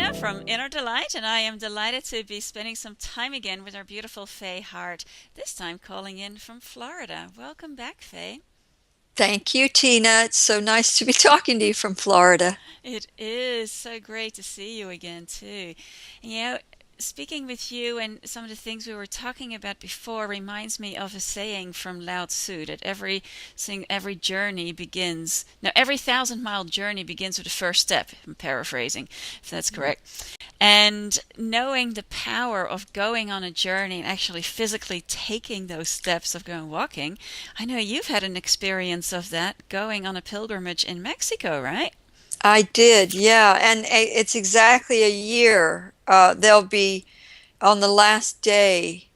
Tina from InnerDelight, and I am delighted to be spending some time again with our beautiful Faye Hart, this time calling in from Florida. Welcome back, Faye. Thank you, Tina. It's so nice to be talking to you from Florida. It is so great to see you again, too. And, speaking with you and some of the things we were talking about before reminds me of a saying from Lao Tzu that every journey begins, no, every 1,000-mile journey begins with the first step. I'm paraphrasing, if that's correct. And knowing the power of going on a journey and actually physically taking those steps of going walking, I know you've had an experience of that going on a pilgrimage in Mexico, right? I did, yeah, and it's exactly a year. They'll be on the last day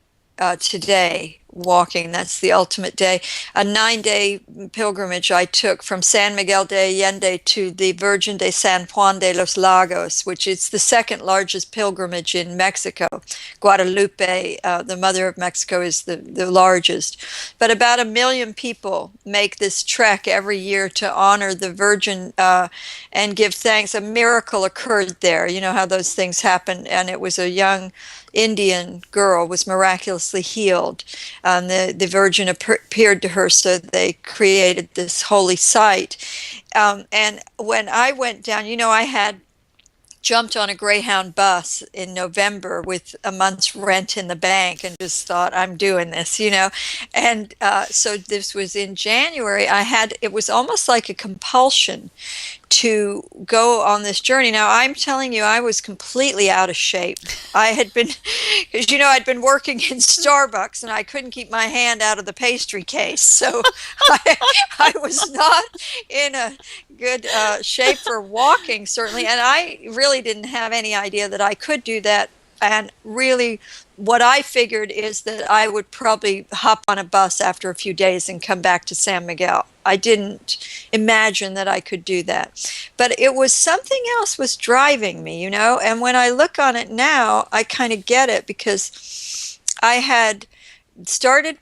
today walking. That's the ultimate day. A 9-day pilgrimage I took from San Miguel de Allende to the Virgin de San Juan de los Lagos, which is the second largest pilgrimage in Mexico. Guadalupe, the mother of Mexico, is the largest. But about 1 million people make this trek every year to honor the Virgin and give thanks. A miracle occurred there. You know how those things happen, and it was a young Indian girl was miraculously healed. The Virgin appeared to her, so they created this holy site. And when I went down, I had jumped on a Greyhound bus in November with a month's rent in the bank and just thought, I'm doing this. And so this was in January. It was almost like a compulsion to go on this journey. Now, I'm telling you, I was completely out of shape. I had been, because I'd been working in Starbucks and I couldn't keep my hand out of the pastry case. So I was not in a good shape for walking, certainly. And I really didn't have any idea that I could do that. And really, what I figured is that I would probably hop on a bus after a few days and come back to San Miguel. I didn't imagine that I could do that. But it was something else was driving me. And when I look on it now, I kind of get it because I had started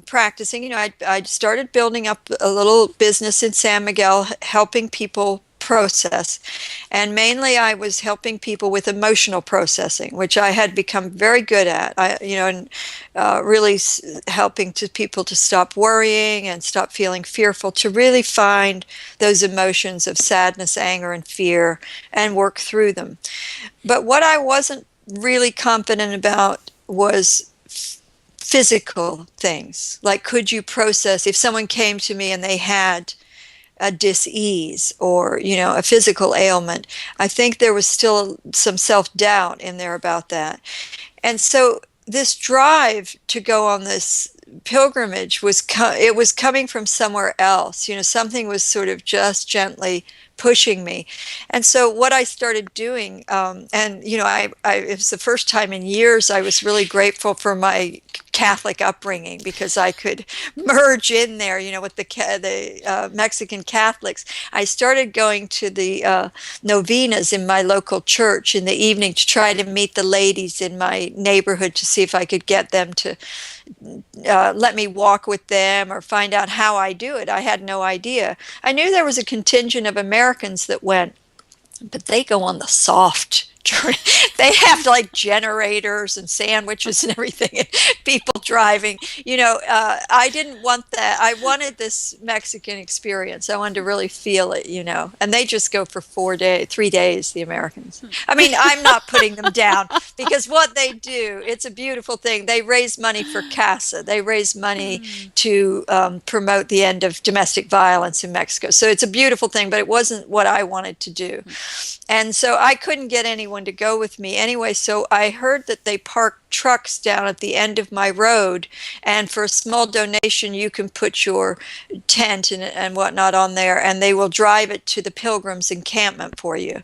practicing. I started building up a little business in San Miguel, helping people process. And mainly I was helping people with emotional processing, which I had become very good at. And really helping people to stop worrying and stop feeling fearful, to really find those emotions of sadness, anger, and fear and work through them. But what I wasn't really confident about was physical things. Like, could you process if someone came to me and they had a dis-ease or a physical ailment? I think there was still some self-doubt in there about that. And so this drive to go on this pilgrimage it was coming from somewhere else. Something was sort of just gently pushing me. And so what I started doing, and it was the first time in years I was really grateful for my Catholic upbringing, because I could merge in there, with the Mexican Catholics. I started going to the novenas in my local church in the evening to try to meet the ladies in my neighborhood to see if I could get them to let me walk with them or find out how I do it. I had no idea. I knew there was a contingent of Americans that went, but they go on the soft journey. They have like generators and sandwiches and everything, and people driving. I didn't want that. I wanted this Mexican experience. I wanted to really feel it. And they just go for 4 days, 3 days, the Americans. I mean, I'm not putting them down, because what they do, it's a beautiful thing. They raise money for CASA. They raise money to promote the end of domestic violence in Mexico. So it's a beautiful thing, but it wasn't what I wanted to do. And so I couldn't get anyone to go with me anyway. So I heard that they park trucks down at the end of my road, and for a small donation you can put your tent and whatnot on there, and they will drive it to the pilgrims encampment for you.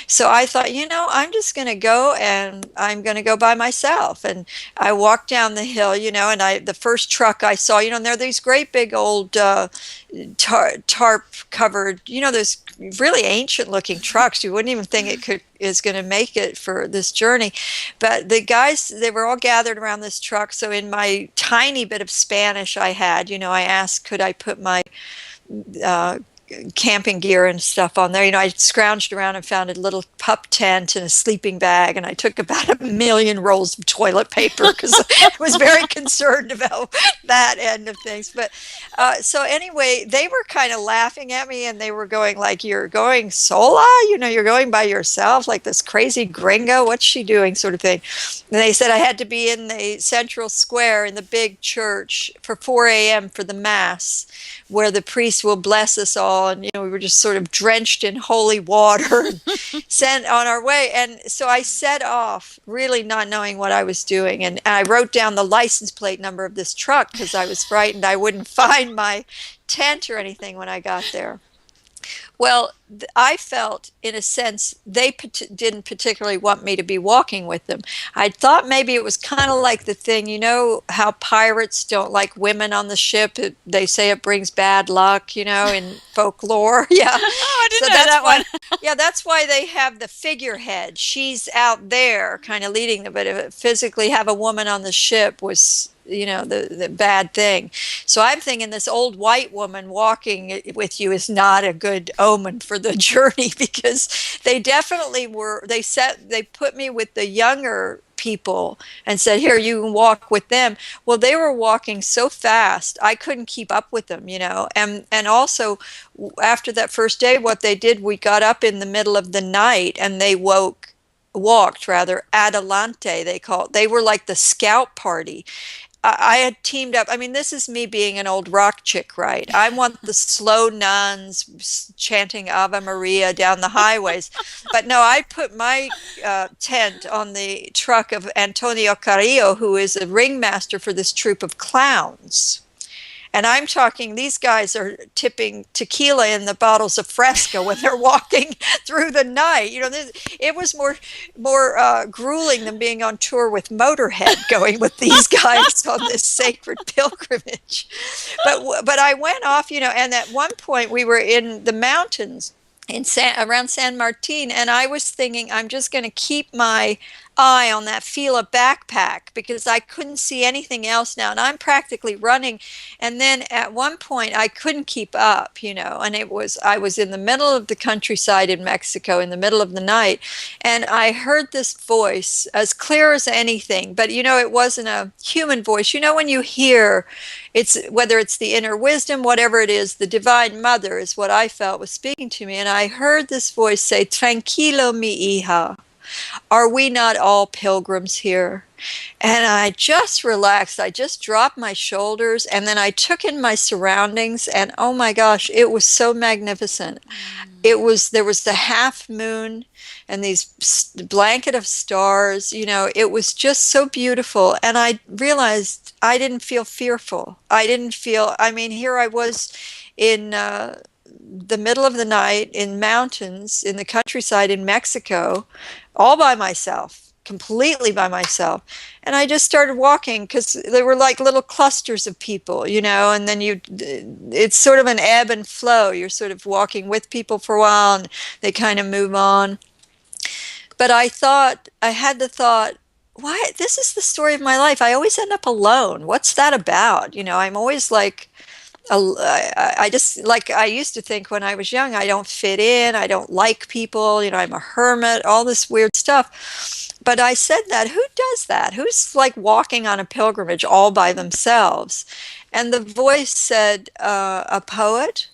So I thought, I'm just going to go, and I'm going to go by myself. And I walked down the hill, and the first truck I saw, and there are these great big old tarp covered, those really ancient looking trucks. You wouldn't even think is going to make it for this journey. But the guys, they were all gathered around this truck. So in my tiny bit of Spanish I had, I asked, could I put my camping gear and stuff on there. I scrounged around and found a little pup tent and a sleeping bag, and I took about 1 million rolls of toilet paper because I was very concerned about that end of things. But so anyway, they were kind of laughing at me, and they were going like, "You're going sola? You're going by yourself, like this crazy gringo. What's she doing?" sort of thing. And they said I had to be in the central square in the big church for 4 a.m. for the mass, where the priest will bless us all. And, we were just sort of drenched in holy water and sent on our way. And so I set off, really not knowing what I was doing. And I wrote down the license plate number of this truck because I was frightened I wouldn't find my tent or anything when I got there. Well, I felt, in a sense, they didn't particularly want me to be walking with them. I thought maybe it was kind of like the thing, how pirates don't like women on the ship. They say it brings bad luck, in folklore. Yeah. Oh, I So didn't know that's that why, one. yeah, that's why they have the figurehead. She's out there kind of leading them. But if physically have a woman on the ship was, the bad thing. So I'm thinking this old white woman walking with you is not a good omen for the journey, because they definitely were, they put me with the younger people and said, "Here, you can walk with them." Well, they were walking so fast I couldn't keep up with them, and also after that first day, what they did, we got up in the middle of the night and they walked rather adelante, they were like the scout party. I had teamed up. I mean, this is me being an old rock chick, right? I want the slow nuns chanting Ave Maria down the highways. But no, I put my tent on the truck of Antonio Carrillo, who is a ringmaster for this troupe of clowns. And I'm talking, these guys are tipping tequila in the bottles of Fresca when they're walking through the night. It was more grueling than being on tour with Motorhead, going with these guys on this sacred pilgrimage. But I went off, and at one point we were in the mountains around San Martin, and I was thinking I'm just going to keep my eye on that Fila backpack because I couldn't see anything else now, and I'm practically running. And then at one point I couldn't keep up, and I was in the middle of the countryside in Mexico in the middle of the night, and I heard this voice as clear as anything, but it wasn't a human voice. When you hear, it's whether it's the inner wisdom, whatever it is, the divine mother is what I felt was speaking to me. And I heard this voice say, "Tranquilo, mi hija. Are we not all pilgrims here?" And I just relaxed. I just dropped my shoulders, and then I took in my surroundings, and oh my gosh, it was so magnificent. There was the half moon and these blanket of stars. It was just so beautiful. And I realized I didn't feel fearful. I mean, here I was in the middle of the night in mountains in the countryside in Mexico, all by myself, completely by myself. And I just started walking because there were like little clusters of people, and then it's sort of an ebb and flow. You're sort of walking with people for a while and they kind of move on. But I had the thought, why, this is the story of my life. I always end up alone. What's that about? I'm always like, I just, like I used to think when I was young, I don't fit in, I don't like people, I'm a hermit, all this weird stuff. But I said that, who does that? Who's like walking on a pilgrimage all by themselves? And the voice said, "A poet."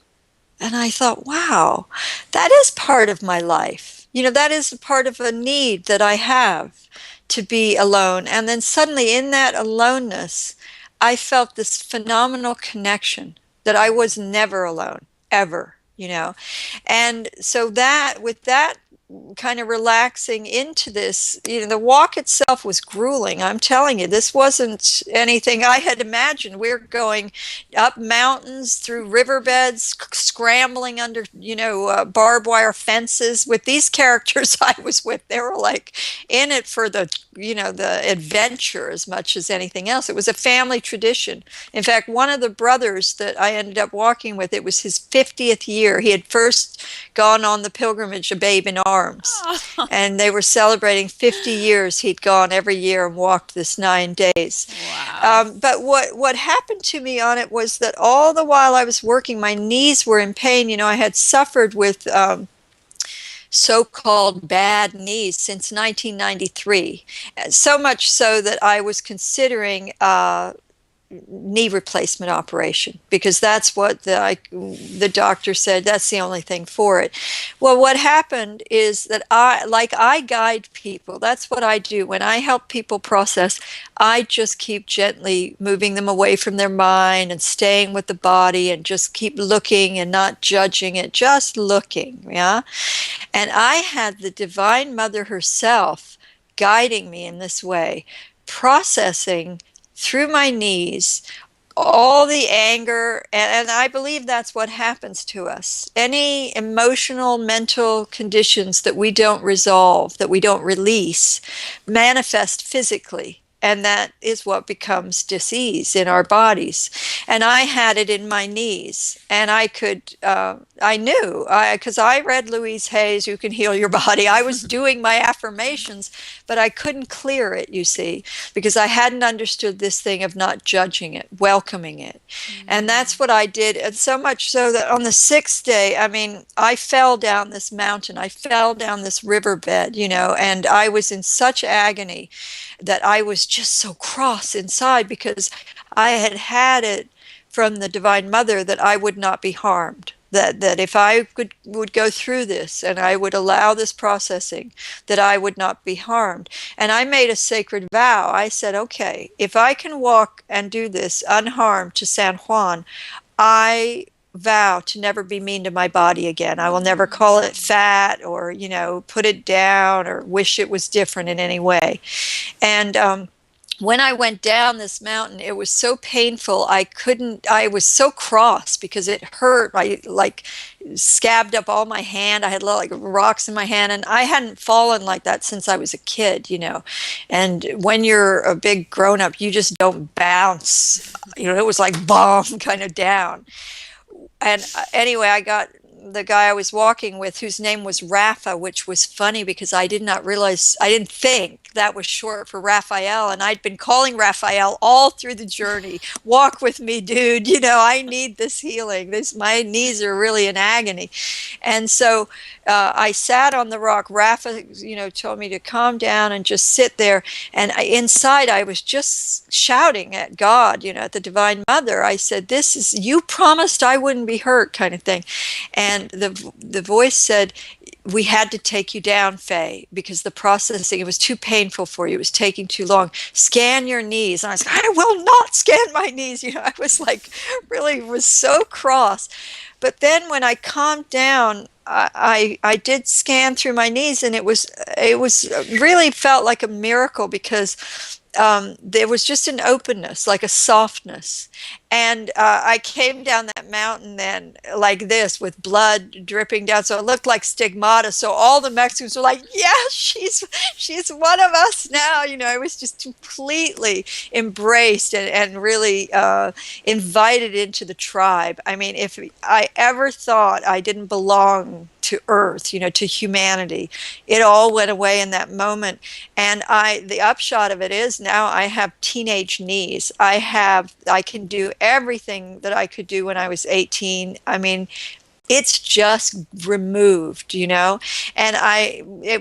And I thought, wow, that is part of my life. That is part of a need that I have, to be alone. And then suddenly in that aloneness, I felt this phenomenal connection that I was never alone, ever. And so that, with that kind of relaxing into this, the walk itself was grueling. I'm telling you, this wasn't anything I had imagined. We're going up mountains, through riverbeds, scrambling under, barbed wire fences with these characters I was with. They were like in it for the adventure as much as anything else. It was a family tradition. In fact, one of the brothers that I ended up walking with, it was his 50th year. He had first gone on the pilgrimage, a babe in arms. Oh, And they were celebrating 50 years he'd gone every year and walked this 9 days. wow. But what happened to me on it was that all the while I was working, my knees were in pain. You know, I had suffered with so-called bad knees since 1993. So much so that I was considering knee replacement operation because that's what the doctor said that's the only thing for it. Well, what happened is that I guide people. That's what I do when I help people process. I just keep gently moving them away from their mind and staying with the body and just keep looking and not judging it, just looking. Yeah. And I had the Divine Mother herself guiding me in this way, processing through my knees all the anger, and I believe that's what happens to us. Any emotional, mental conditions that we don't resolve, that we don't release, manifest physically. And that is what becomes disease in our bodies. And I had it in my knees. And I knew, because I read Louise Hay's You Can Heal Your Body. I was doing my affirmations, but I couldn't clear it, you see, because I hadn't understood this thing of not judging it, welcoming it. And that's what I did. And so much so that on the sixth day, I mean, I fell down this mountain. I fell down this riverbed, you know, and I was in such agony that I was just so cross inside because I had had it from the Divine Mother that I would not be harmed. That if I would go through this and I would allow this processing, that I would not be harmed. And I made a sacred vow. I said, okay, if I can walk and do this unharmed to San Juan, I vow to never be mean to my body again. I will never call it fat or, you know, put it down or wish it was different in any way. And when I went down this mountain, it was so painful. I was so cross because it hurt. I like scabbed up all my hand. I had like rocks in my hand, and I hadn't fallen like that since I was a kid, you know. And when you're a big grown up, you just don't bounce. You know, it was like bomb kind of down. And anyway, I got the guy I was walking with, whose name was Rafa, which was funny because I did not realize, I didn't think that was short for Raphael. And I'd been calling Raphael all through the journey. Walk with me, dude. You know, I need this healing. My knees are really in agony. And so I sat on the rock. Rafa, you know, told me to calm down and just sit there. And inside, I was just shouting at God, you know, at the Divine Mother. I said, "This is, you promised I wouldn't be hurt," kind of thing. And the voice said, "We had to take you down, Faye, because the processing, it was too painful for you. It was taking too long. Scan your knees." And I was like, "I will not scan my knees." You know, I was like, really was so cross. But then when I calmed down, I did scan through my knees, and it was really felt like a miracle because there was just an openness, like a softness. And I came down that mountain then like this with blood dripping down. So it looked like stigmata. So all the Mexicans were like, "Yeah, she's one of us now." You know, I was just completely embraced and really invited into the tribe. I mean, if I ever thought I didn't belong to Earth, you know, to humanity, it all went away in that moment. And the upshot of it is now I have teenage knees. I can do everything that I could do when I was 18. I mean, it's just removed, you know. And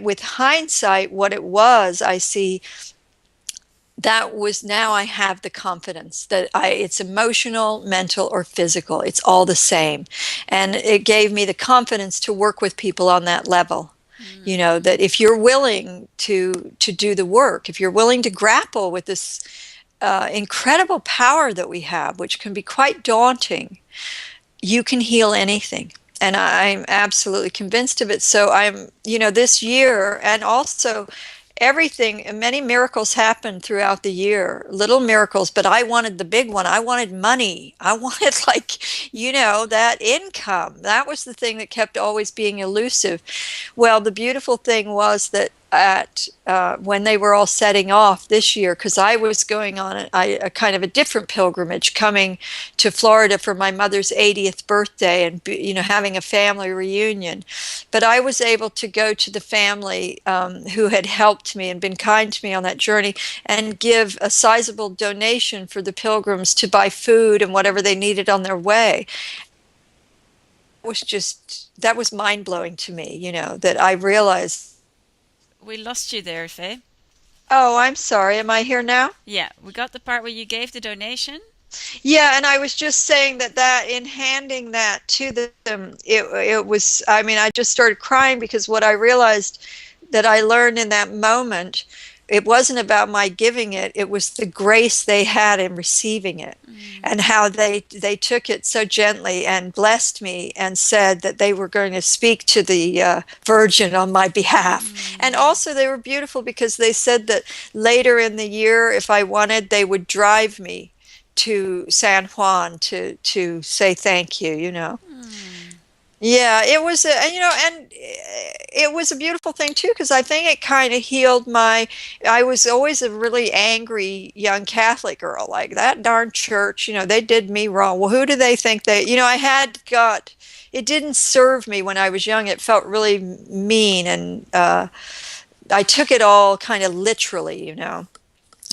with hindsight, what it was, I see that was, now I have the confidence that it's emotional, mental, or physical. It's all the same. And it gave me the confidence to work with people on that level. You know, that if you're willing to do the work, if you're willing to grapple with this incredible power that we have, which can be quite daunting, you can heal anything. And I'm absolutely convinced of it. So you know, this year, and also everything, many miracles happened throughout the year, little miracles, but I wanted the big one. I wanted money. I wanted, like, you know, that income. That was the thing that kept always being elusive. Well, the beautiful thing was that at when they were all setting off this year, because I was going on a kind of a different pilgrimage, coming to Florida for my mother's 80th birthday, and having a family reunion. But I was able to go to the family who had helped me and been kind to me on that journey, and give a sizable donation for the pilgrims to buy food and whatever they needed on their way. Was just that was mind blowing to me, that I realized. We lost you there, Faye. Oh, I'm sorry. Am I here now? Yeah, we got the part where you gave the donation. Yeah, and I was just saying that in handing that to them, it was, I mean, I just started crying, because what I realized that I learned in that moment, it wasn't about my giving it, it was the grace they had in receiving it, and Mm, how they took it so gently and blessed me and said that they were going to speak to the Virgin on my behalf. And mm. also they were beautiful, because they said that later in the year, if I wanted, they would drive me to San Juan to say thank you. Hmm. Yeah, it was and it was a beautiful thing too, because I think it kind of healed my. I was always a really angry young Catholic girl, like that darn church. They did me wrong. Well, who do they think they? I had got. It didn't serve me when I was young. It felt really mean, and I took it all kind of literally.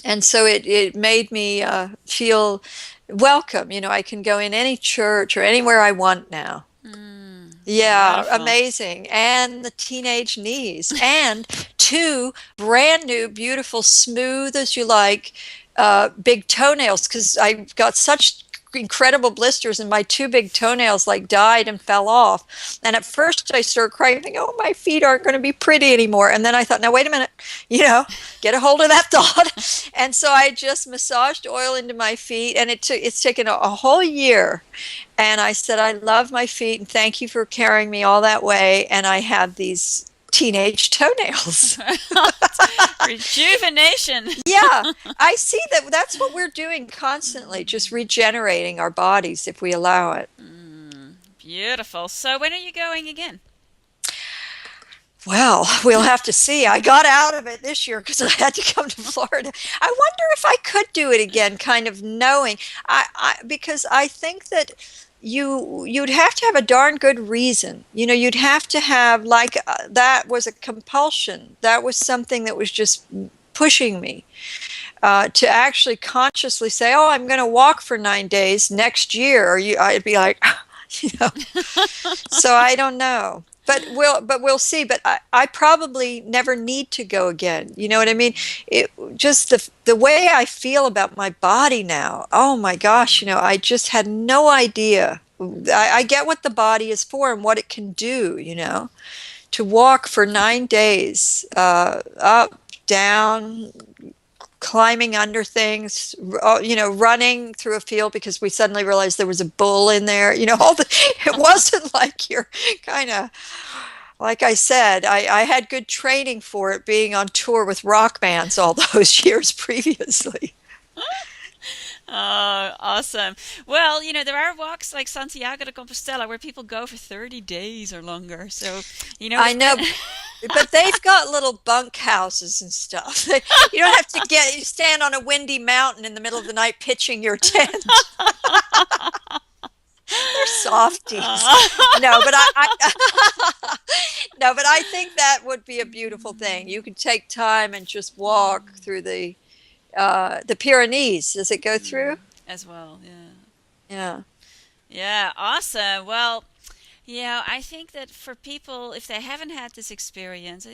And so it made me feel welcome. I can go in any church or anywhere I want now. Mm. Yeah, Beautiful. amazing. And the teenage knees, and two brand new, beautiful, smooth as you like, big toenails, because I got such incredible blisters, and my two big toenails like died and fell off. And at first I started crying, thinking, oh, my feet aren't going to be pretty anymore. And then I thought, now wait a minute, get a hold of that thought. And so I just massaged oil into my feet, and it's taken a whole year. And I said, I love my feet, and thank you for carrying me all that way. And I have these teenage toenails. Rejuvenation. Yeah, I see that that's what we're doing constantly, just regenerating our bodies if we allow it. Mm. Beautiful. So when are you going again? Well, we'll have to see. I got out of it this year because I had to come to Florida. I wonder if I could do it again, kind of knowing. Because I think that you'd have to have a darn good reason. You'd have to have like that was a compulsion. That was something that was just pushing me to actually consciously say, "Oh, I'm going to walk for 9 days next year." I'd be like, you know. So I don't know. But we'll see. But I probably never need to go again. You know what I mean? It just the way I feel about my body now. Oh my gosh, I just had no idea. I get what the body is for and what it can do. To walk for 9 days, up, down, climbing under things, running through a field because we suddenly realized there was a bull in there. It wasn't like you're kind of, like I said, I had good training for it being on tour with rock bands all those years previously. Oh, awesome. Well, there are walks like Santiago de Compostela where people go for 30 days or longer. So, I if know, but they've got little bunk houses and stuff. You don't have to you stand on a windy mountain in the middle of the night pitching your tent. They're softies. No, but no, but I think that would be a beautiful thing. You could take time and just walk through the Pyrenees. Does it go through? as well, yeah. Yeah. Yeah, awesome. Well, yeah, I think that for people, if they haven't had this experience,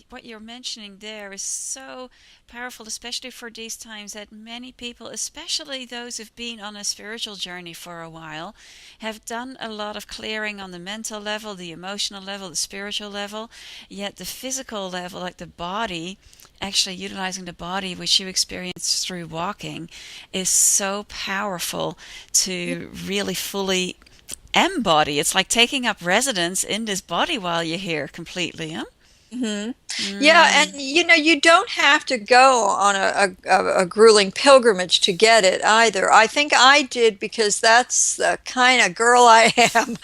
what you're mentioning there is so powerful, especially for these times that many people, especially those who've been on a spiritual journey for a while, have done a lot of clearing on the mental level, the emotional level, the spiritual level, yet the physical level, like the body, actually utilizing the body, which you experience through walking, is so powerful to really fully embody. It's like taking up residence in this body while you're here completely, huh? Hmm. Yeah, and Mm. you don't have to go on a grueling pilgrimage to get it either. I think I did because that's the kind of girl I am.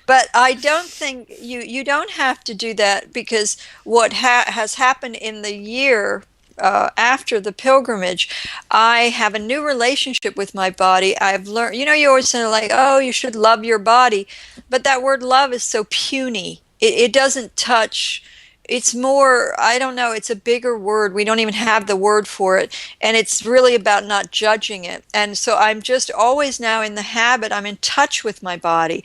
But I don't think you don't have to do that because what has happened in the year after the pilgrimage, I have a new relationship with my body. I've learned, you always say like, oh, you should love your body, but that word love is so puny. It doesn't touch. It's more, I don't know, it's a bigger word. We don't even have the word for it. And it's really about not judging it. And so I'm just always now in the habit, I'm in touch with my body.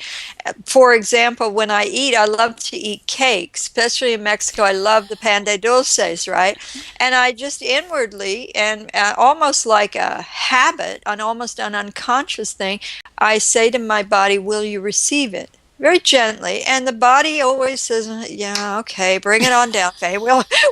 For example, when I eat, I love to eat cake, especially in Mexico. I love the pan de dulces, right? And I just inwardly, and almost like a habit, an almost an unconscious thing, I say to my body, will you receive it? Very gently, and the body always says, "Yeah, okay, bring it on down, Faye.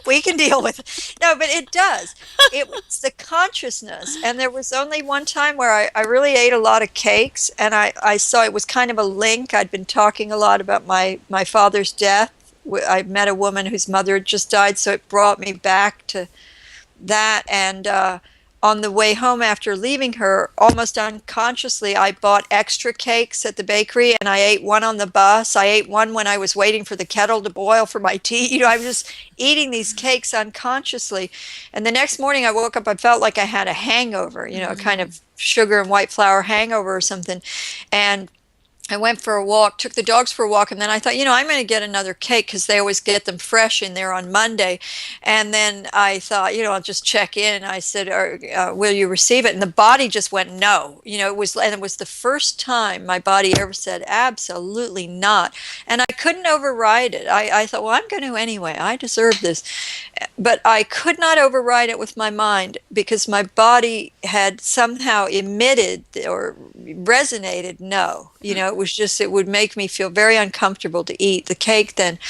We can deal with it." No, but it does. It was the consciousness, and there was only one time where I really ate a lot of cakes, and I saw it was kind of a link. I'd been talking a lot about my father's death. I met a woman whose mother had just died, so it brought me back to that. And on the way home after leaving her, almost unconsciously, I bought extra cakes at the bakery and I ate one on the bus. I ate one when I was waiting for the kettle to boil for my tea. I was just eating these cakes unconsciously. And the next morning I woke up, I felt like I had a hangover, a kind Mm. of sugar and white flour hangover or something. And I went for a walk, took the dogs for a walk, and then I thought, I'm going to get another cake because they always get them fresh in there on Monday. And then I thought, I'll just check in. I said, "Will you receive it?" And the body just went, "No." It was the first time my body ever said, "Absolutely not." And I couldn't override it. I thought, well, I'm going to anyway. I deserve this. But I could not override it with my mind because my body had somehow emitted or resonated no. It was just, it would make me feel very uncomfortable to eat the cake then.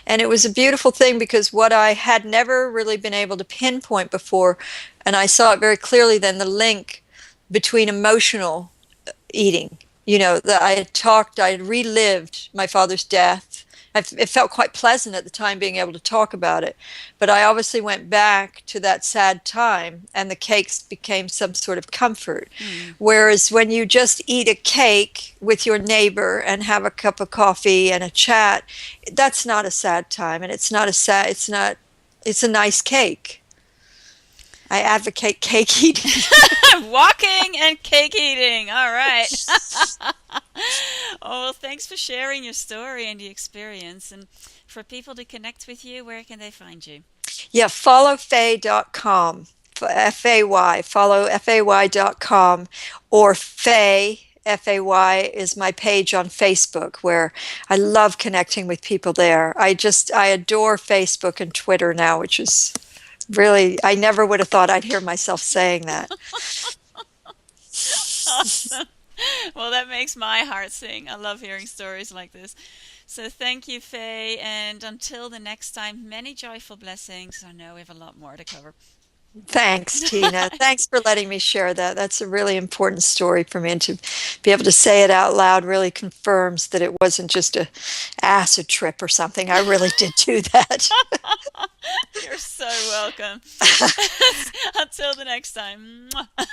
And it was a beautiful thing because what I had never really been able to pinpoint before, and I saw it very clearly then, the link between emotional eating. That I had relived my father's death. It felt quite pleasant at the time being able to talk about it. But I obviously went back to that sad time, and the cakes became some sort of comfort. Mm. Whereas when you just eat a cake with your neighbor and have a cup of coffee and a chat, that's not a sad time. And it's a nice cake. I advocate cake eating. Walking and cake eating. All right. Oh, well, thanks for sharing your story and the experience. And for people to connect with you, where can they find you? Yeah, followfay.com. F-A-Y, follow fay.com, or Fay, Fay is my page on Facebook where I love connecting with people there. I adore Facebook and Twitter now, which is really, I never would have thought I'd hear myself saying that. Awesome. Well, that makes my heart sing. I love hearing stories like this. So thank you, Faye. And until the next time, many joyful blessings. I know we have a lot more to cover. Thanks, Tina. Thanks for letting me share that. That's a really important story for me, and to be able to say it out loud really confirms that it wasn't just a acid trip or something. I really did do that. You're so welcome. Until the next time. Mwah.